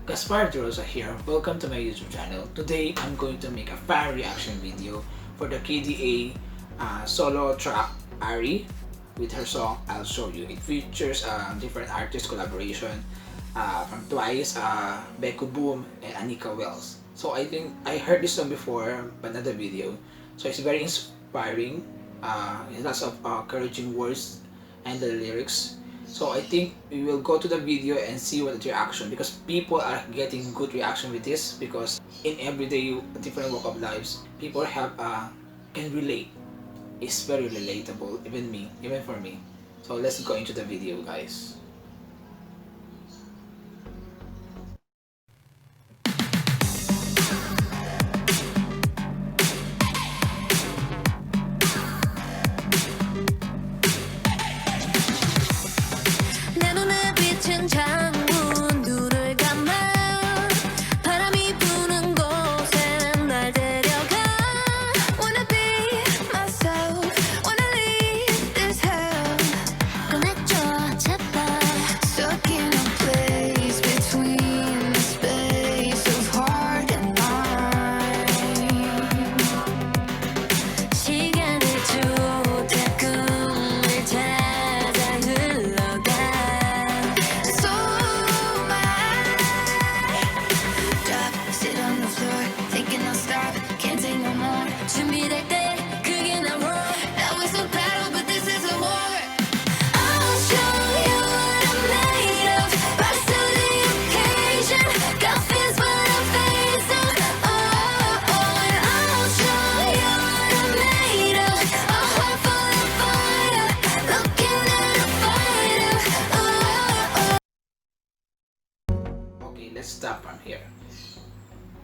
Gaspar De Rosa here. Welcome to my YouTube channel. Today, I'm going to make a fan reaction video for the GDA solo track Ahri with her song I'll Show You. It features different artist collaboration from Twice, Beku Boom, and Anika Wells. So I think I heard this song before, but not the video. So it's very inspiring. Lots of encouraging words and the lyrics. So I think we will go to the video and see what the reaction, because people are getting good reaction with this, because in everyday different walk of lives, people have can relate. It's very relatable, even for me. So let's go into the video, guys. Let's stop from here.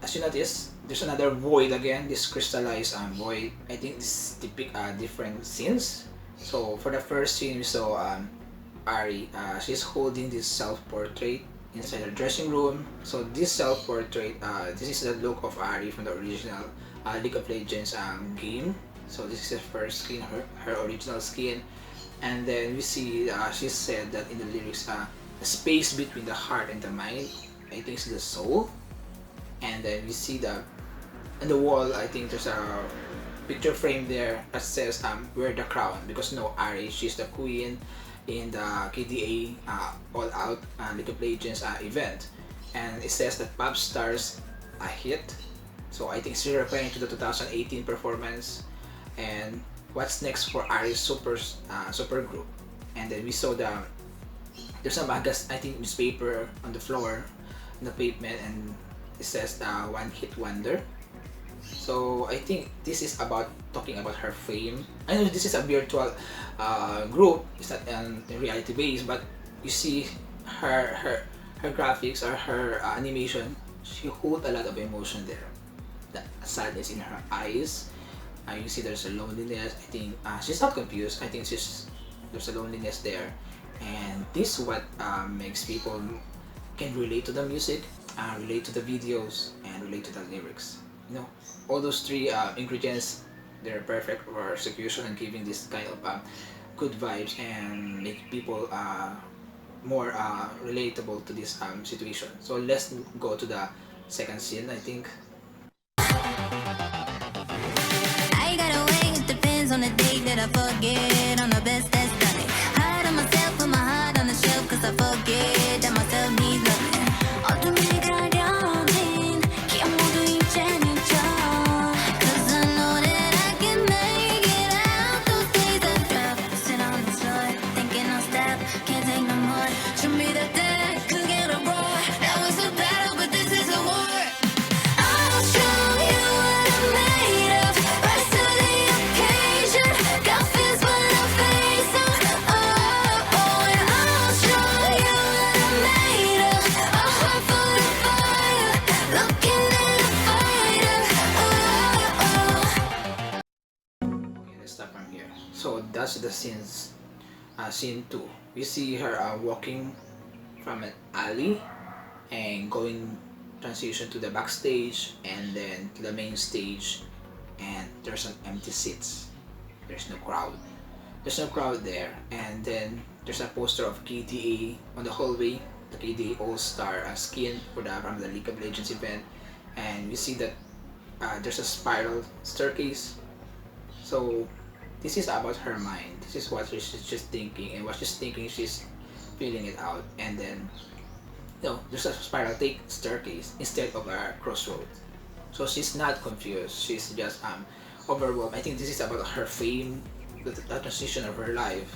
As you notice, there's another void again, this crystallized void. I think this depict different scenes. So for the first scene, we saw Ahri. She's holding this self-portrait inside her dressing room. So this self-portrait, this is the look of Ahri from the original League of Legends game. So this is the first skin, her original skin. And then we see she said that in the lyrics, the space between the heart and the mind, I think it's the soul. And then we see that on the wall, I think there's a picture frame there that says wear the crown, because no, Ahri, she's the queen in the KDA All Out League of Legends event. And it says that pop stars a hit. So I think it's referring to the 2018 performance. And what's next for Ahri's super group. And then we saw there's a I think newspaper on the floor, on the pavement, and it says one hit wonder. So I think this is about talking about her fame. I know this is a virtual group, it's not in reality based, but you see her graphics or her animation, she holds a lot of emotion there. The sadness in her eyes. You see there's a loneliness. I think she's not confused. I think there's a loneliness there, and this is what makes people can relate to the music, relate to the videos, and relate to the lyrics. You know, all those three ingredients, they're perfect for execution and giving this kind of good vibes and make people more relatable to this situation. So let's go to the second scene, I think. On a date that I forget, on the best that's done it. Hard on myself, put my heart on the shelf, cause I forget that myself needs loving. 어둠이 가려진 기억 모두 이제는 줘, cause I know that I can make it out those days I drop. Sit on the floor, thinking I'll stop, can't take no more. 준비될 때 크게 더 roar. Now it's a battle, but this is a war. I'll show you what I'm made of. Rise to the occasion. Got fears when I face them. Oh, oh, and I'll show you what I'm made of. A heart full of fire, looking at a fighter. Oh, oh. Okay, let's start from here. So that's the scenes. Scene 2. We see her walking from an alley and going transition to the backstage and then to the main stage, and there's an empty seats. There's no crowd. There's no crowd there, and then there's a poster of GDA on the hallway, the KDA All-Star skin from the League of Legends event, and we see that there's a spiral staircase. So this is about her mind. This is what she's just thinking, and what she's thinking, she's feeling it out. And then, there's a spiral staircase instead of a crossroad. So she's not confused. She's just overwhelmed. I think this is about her fame, the transition of her life.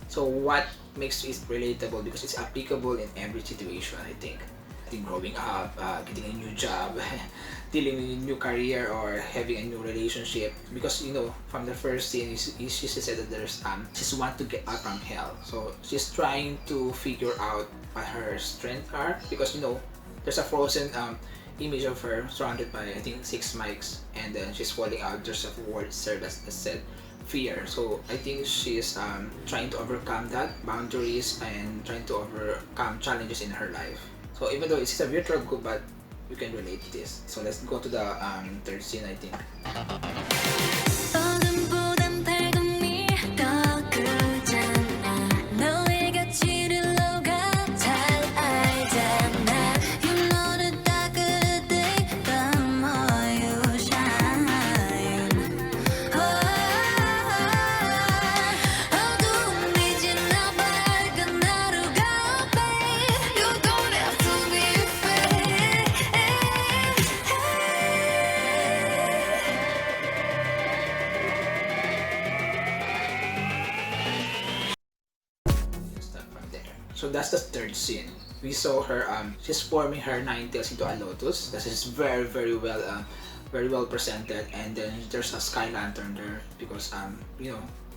So what makes it relatable, because it's applicable in every situation, I think. Growing up, getting a new job, dealing with a new career, or having a new relationship. Because from the first scene, she said that she's want to get out from hell. So she's trying to figure out what her strengths are, because there's a frozen image of her surrounded by, I think, 6 mics, and then she's falling out. There's a word that said fear. So I think she's trying to overcome that boundaries and trying to overcome challenges in her life. So even though it's a virtual group, but you can relate to this. So let's go to the third scene, I think. So that's the third scene. We saw her, she's forming her 9 tails into a lotus. This is very, very well presented. And then there's a sky lantern there, because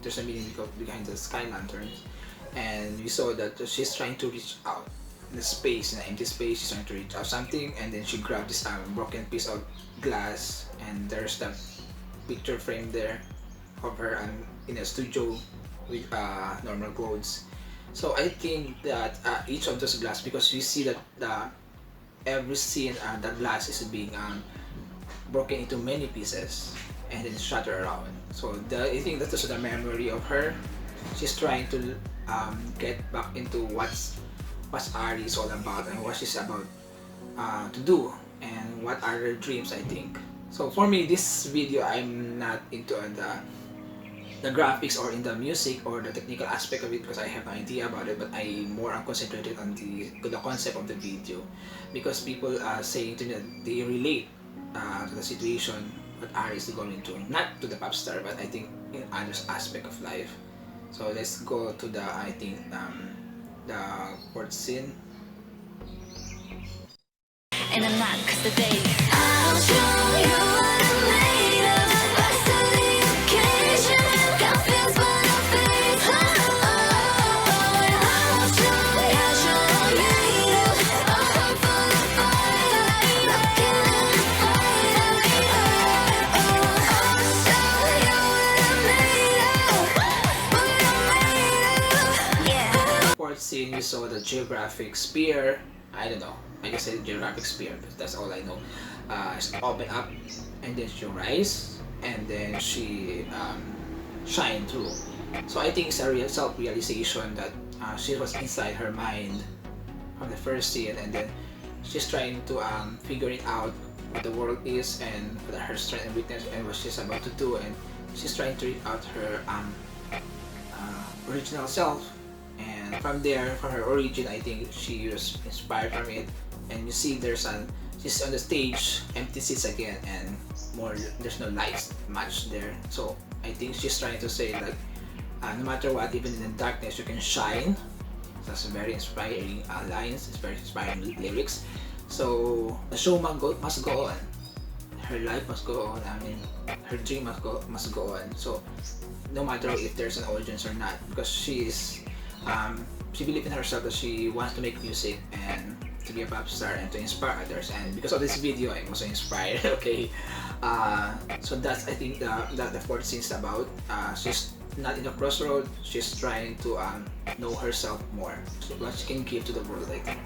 there's a meaning behind the sky lantern. And we saw that she's trying to reach out in the space, in the empty space. She's trying to reach out something, and then she grabbed this broken piece of glass, and there's the picture frame there of her in a studio with normal clothes. So I think that each of those glass, because we see that every scene, the glass is being broken into many pieces and then shattered around. So I think that's also the memory of her. She's trying to get back into what Ahri is all about, and what she's about to do, and what are her dreams, I think. So for me, this video, I'm not into the graphics or in the music or the technical aspect of it, because I have no idea about it, but I'm more concentrated on the concept of the video, because people are saying to me that they relate to the situation what Ahri is going to, not to the pop star, but I think in other aspect of life. So let's go to the, I think, the fourth scene. And I'm not, 'cause today I'll show you what I'm made of. Rise to the occasion. Got feels when I face and I'll show you. I'll come for the fight. Looking in the fire. I'll show you what I'm made of. What I'm made of. Yeah. Fourth scene, we saw the Geographic Spear. I don't know. I just said Geographic Spear, because that's all I know. It's open up, and then she rise, and then she shine through. So I think it's a real self-realization that she was inside her mind from the first scene, and then she's trying to figure it out what the world is, and what are her strength and weakness, and what she's about to do, and she's trying to read out her original self. And from there, from her origin, I think she was inspired from it. And you see she's on the stage, empty seats again, and there's no lights much there. So I think she's trying to say that no matter what, even in the darkness, you can shine. That's very inspiring lines. It's very inspiring lyrics. So the show must go on. Her life must go on. I mean, her dream must go on. So no matter if there's an audience or not, because she believes in herself that she wants to make music and to be a pop star and to inspire others. And because of this video, I'm also inspired. Okay, so that's, I think, the fourth scene is about. She's not in the crossroad. She's trying to know herself more, so what she can give to the world, I think.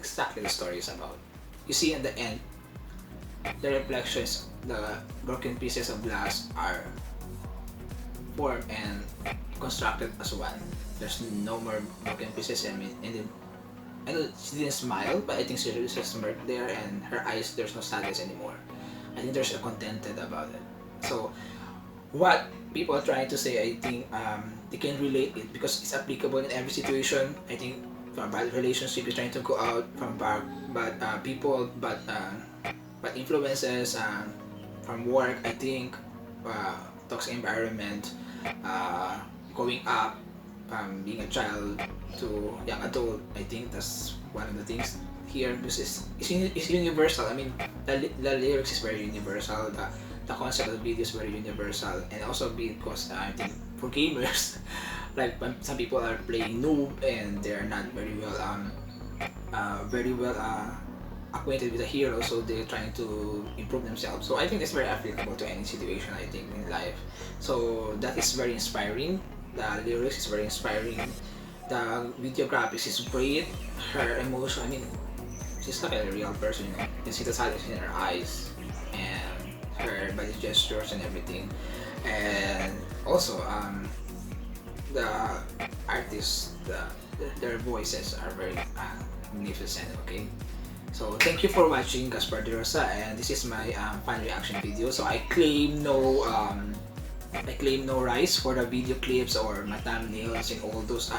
exactly the story is about. You see in the end, the reflections, the broken pieces of glass are formed and constructed as one. There's no more broken pieces. I mean, and then I know she didn't smile, but I think she just smirked there, and her eyes, there's no sadness anymore. I think there's a contented about it. So what people are trying to say, I think they can relate it because it's applicable in every situation. I think from bad relationship, you're trying to go out from bad people, but influences from work. I think toxic environment, uh, growing up, being a child to young adult. I think that's one of the things here because it's universal. I mean, the lyrics is very universal. The concept of the video is very universal, and also because I think for gamers, like when some people are playing noob and they're not very well acquainted with the hero, so they're trying to improve themselves. So I think it's very applicable to any situation, I think, in life. So that is very inspiring. The lyrics is very inspiring. The video graphics is great. Her emotion, I mean, she's like a real person, you know. You can see the sadness in her eyes and her body gestures and everything. And also, the artists, their voices are very magnificent. Okay, so thank you for watching Gaspar De Rosa, and this is my fan reaction video. So I claim no rights for the video clips or my thumbnails and all those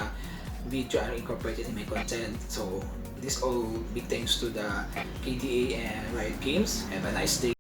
video are incorporated in my content. So this all big thanks to the KDA and Riot Games. Have a nice day.